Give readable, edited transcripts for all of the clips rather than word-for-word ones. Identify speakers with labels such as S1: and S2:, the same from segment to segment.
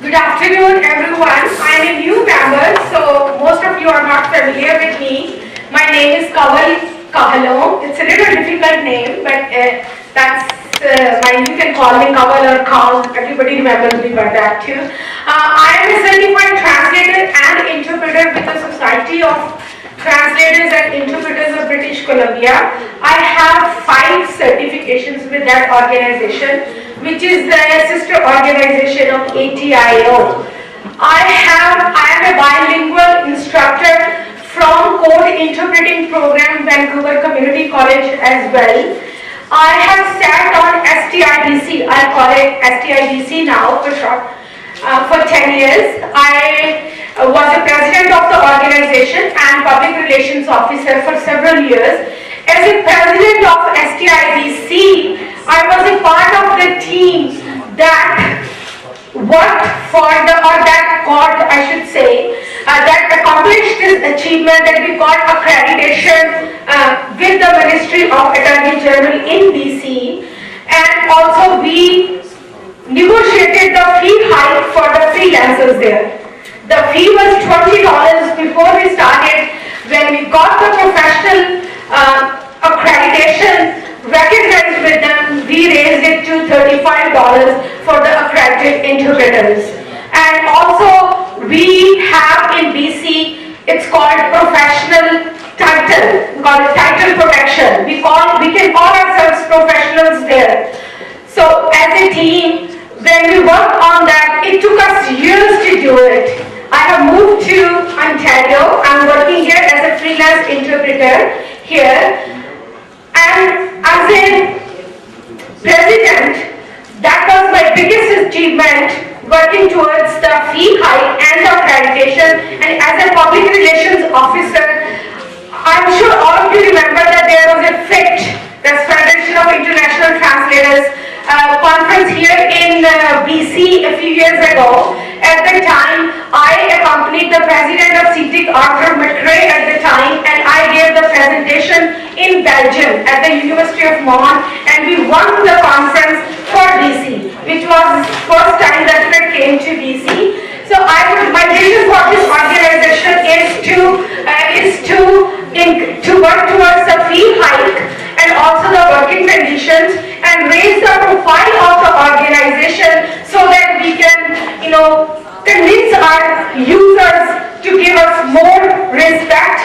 S1: Good afternoon, everyone. I'm a new member, so most of you are not familiar with me. My name is Kavalom. It's a little difficult name, but you can call me Kaval or Kav. Everybody remembers me by that too. I am a certified translator and interpreter with the Society of Translators and Interpreters of British Columbia. I have 5 certifications with that organization, which is the sister organization of CIAO. I am a bilingual instructor from Code Interpreting Program, Vancouver Community College as well. I have sat on STIDC, I call it STIDC now for short, for 10 years. I was a president of the organization and public relations officer for several years. As a president of STIDC, I was a part of the team that worked for that accomplished this achievement, that we got accreditation with the Ministry of Attorney General in BC, and also we negotiated the fee hike for the freelancers there. The fee was $20 before we started. When we got the professional accreditation recognized with them, we raised it to $35 for the accredited interpreters. And also we have in BC, it's called professional title, we call it title protection. We can call ourselves professionals there. So as a team, when we worked on that, it took us years to do it. I have moved to Ontario. I'm working here as a freelance interpreter here. And as a president, that was my biggest achievement, working towards the fee hike and the accreditation. And as a public relations officer, I'm sure all of you remember that there was a FIT, that's Federation of International Translators, conference here in BC a few years ago. At the time, I accompanied the president of CITIC, Arthur McRae at the time, and I gave the presentation in Belgium at the University of Mont, and we won the conference for BC, which was the first time that FIT came to BC. So my vision for this organization is to work towards the fee hike and also the working conditions, and raise the profile of the organization so that we can, convince our users to give us more respect,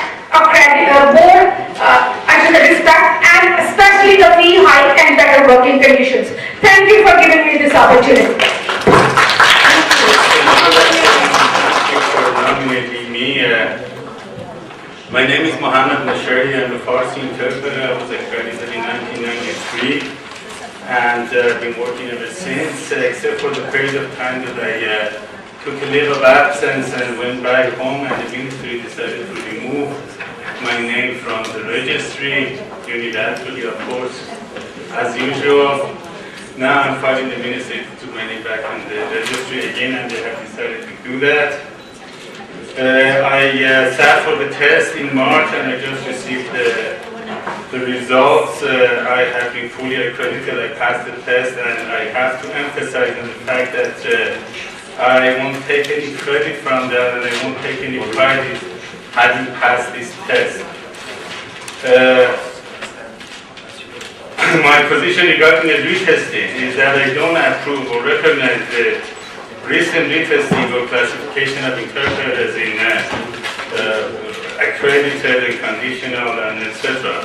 S1: respect, and especially the fee hike and better working conditions. Thank you for giving me this opportunity.
S2: My name is Mohammed Nashari. I'm a Farsi interpreter. I was accredited in 1993 and been working ever since, except for the period of time that I took a leave of absence and went back home, and the ministry decided to remove my name from the registry unilaterally, of course, as usual. Now I'm fighting the ministry to put my name back on the registry again, and they have decided to do that. I sat for the test in March, and I just received the results. I have been fully accredited. I passed the test, and I have to emphasize on the fact that I won't take any credit from that, and I won't take any pride in having passed this test. My position regarding the retesting is that I don't approve or recognize the recent retesting or classification of interpreters in accredited and conditional and etc.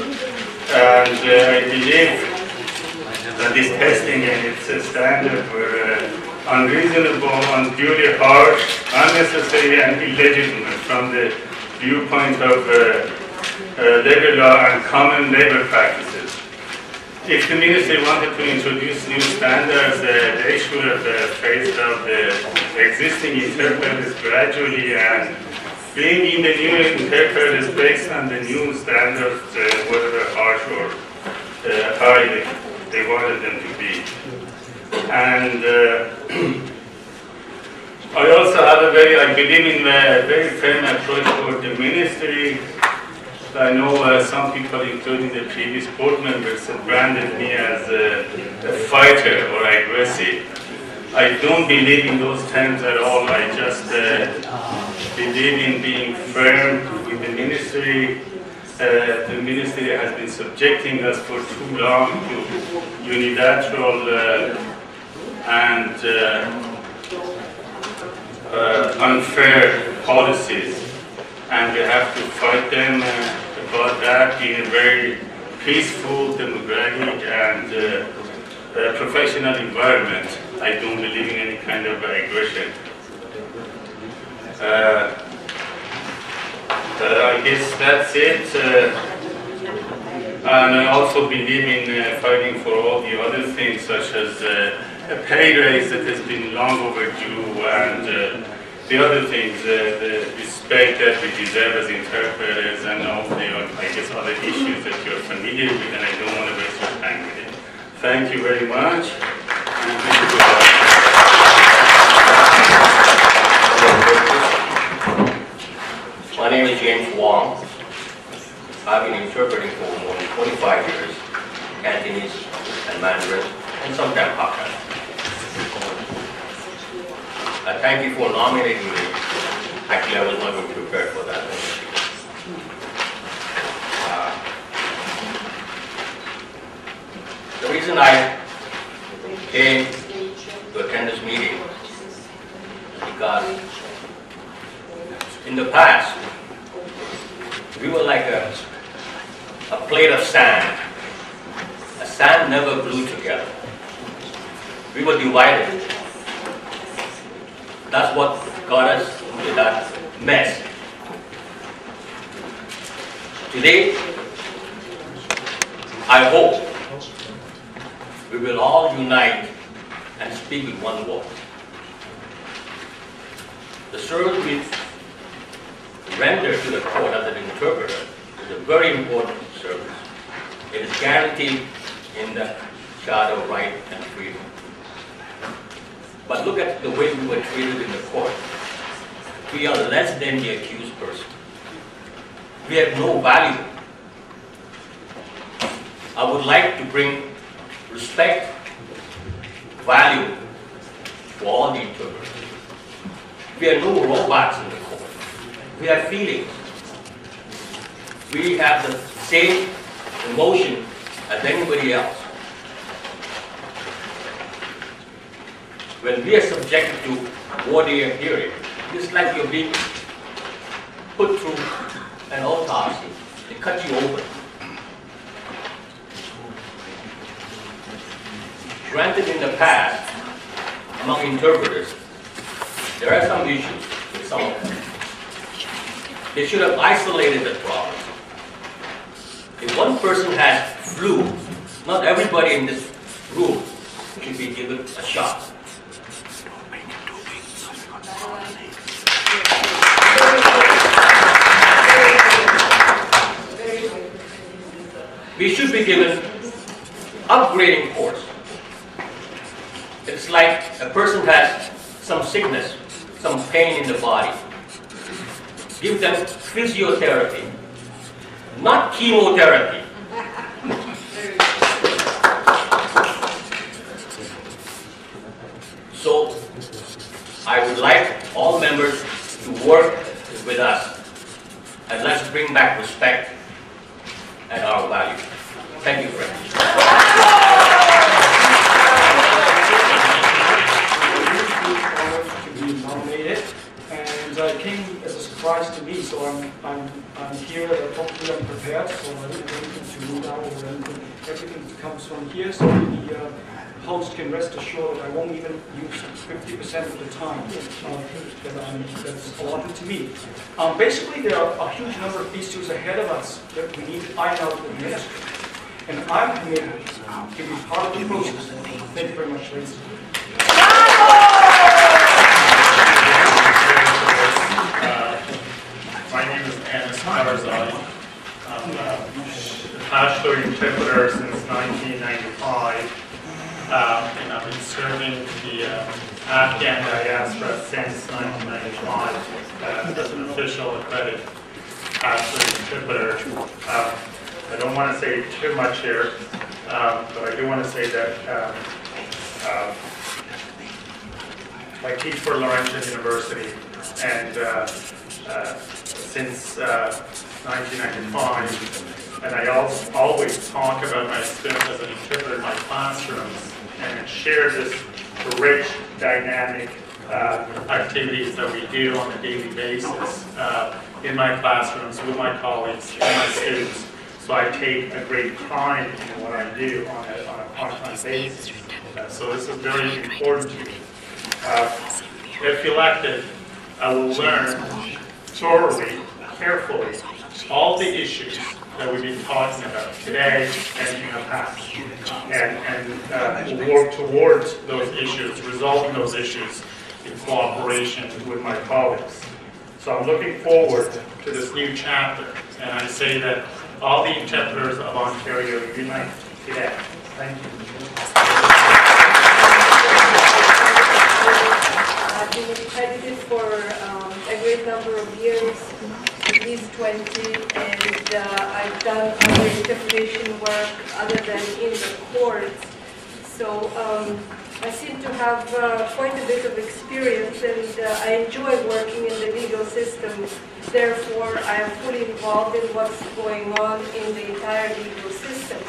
S2: And I believe that this testing and its standard were unreasonable, unduly harsh, unnecessary, and illegitimate from the viewpoint of labor law and common labor practices. If the ministry wanted to introduce new standards, they should have phased out the existing interpreters gradually and bring in the new interpreters based on the new standards, whether harsh or high they wanted them to be. And I also have I believe in a very firm approach for the ministry. I know some people, including the previous board members, have branded me as a fighter or aggressive. I don't believe in those terms at all. I just believe in being firm with the ministry. The ministry has been subjecting us for too long to unilateral and unfair policies, and we have to fight them about that in a very peaceful, democratic, and professional environment. I don't believe in any kind of aggression. I guess that's it. And I also believe in fighting for all the other things, such as a pay raise that has been long overdue, and the other things, the respect that we deserve as interpreters, and all the, I guess, other issues that you're familiar with, and I don't want to waste your time with it. Thank you very much.
S3: My name is James Wong. I've been interpreting for more than 25 years, Cantonese and Mandarin, and sometimes Hakka. I thank you for nominating me. Actually, I was not going to prepare for that. The reason I came to attend this meeting is because in the past, we were like a plate of sand. A sand never glued together. We were divided. That's what got us into that mess. Today, I hope we will all unite and speak with one voice. The service we render to the court as an interpreter is a very important service. It is guaranteed in the Charter of Right and Freedom. But look at the way we were treated in the court. We are less than the accused person. We have no value. I would like to bring respect, value for all the interpreters. We are no robots in the court. We have feelings. We have the same emotion as anybody else. When we are subjected to voir dire hearing, it's like you're being put through an autopsy. They cut you open. Granted, in the past, among interpreters, there are some issues with some of them. They should have isolated the problem. If one person has flu, not everybody in this room should be given a shot. We should be given upgrading course. It's like a person has some sickness, some pain in the body. Give them physiotherapy, not chemotherapy. So I would like all members to work with us, and let's bring back respect and our value. Thank you very much.
S4: And it came as a surprise to me, so I'm here, hopefully I'm prepared, so I don't have anything to move out or anything. Everything comes from here, so the host can rest assured that I won't even use 50% of the time that's allotted to me. Basically, there are a huge number of issues ahead of us that we need to iron out with the ministry. And I'm committed to be part of the process. Thank you very much, ladies and gentlemen.
S5: My name is Anas Karzai. I'm a Pashto interpreter since 1995, and I've been serving the Afghan diaspora since 1995 as an official accredited Pashto interpreter. I don't want to say too much here, but I do want to say that I teach for Laurentian University, and since 1995, and I always talk about my experience as an interpreter in my classrooms, and share this rich, dynamic activities that we do on a daily basis in my classrooms with my colleagues and my students. So I take a great pride in what I do on a part-time basis. So this is very important to me. If elected, I will learn thoroughly, carefully, all the issues that we've been talking about today and in the past, and we'll work towards those issues, resolving those issues in cooperation with my colleagues. So I'm looking forward to this new chapter, and I say that all the interpreters of Ontario unite today. Thank you.
S6: I've been accredited for a great number of years, at least 20, and I've done other interpretation work other than in the courts. So I seem to have quite a bit of experience, and I enjoy working in the legal system. Therefore, I am fully involved in what's going on in the entire legal system.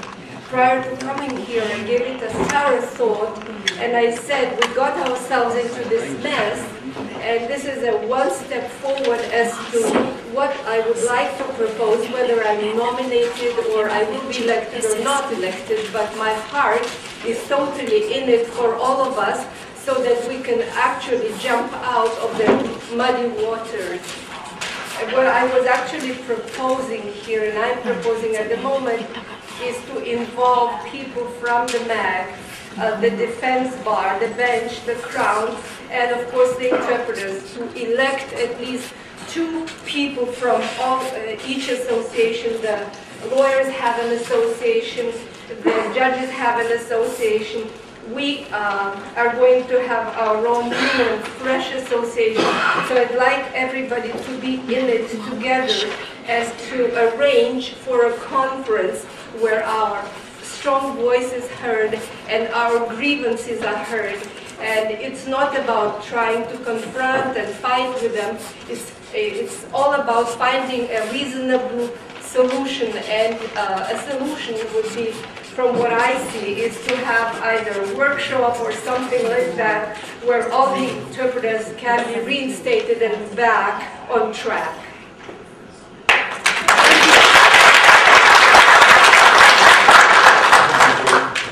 S6: Prior to coming here, I gave it a thorough thought, and I said, we got ourselves into this mess, and this is a one step forward as to what I would like to propose, whether I'm nominated or I will be elected or not elected, but my heart is totally in it for all of us, so that we can actually jump out of the muddy waters. What I was actually proposing here, and I'm proposing at the moment, is to involve people from the MAG, the defense bar, the bench, the crown, and of course the interpreters, to elect at least 2 people from each association. The lawyers have an association, the judges have an association. We are going to have our own new and fresh association. So I'd like everybody to be in it together as to arrange for a conference where our strong voice is heard and our grievances are heard. And it's not about trying to confront and fight with them. It's all about finding a reasonable solution, and a solution would be, from what I see, is to have either a workshop or something like that where all the interpreters can be reinstated and back on track.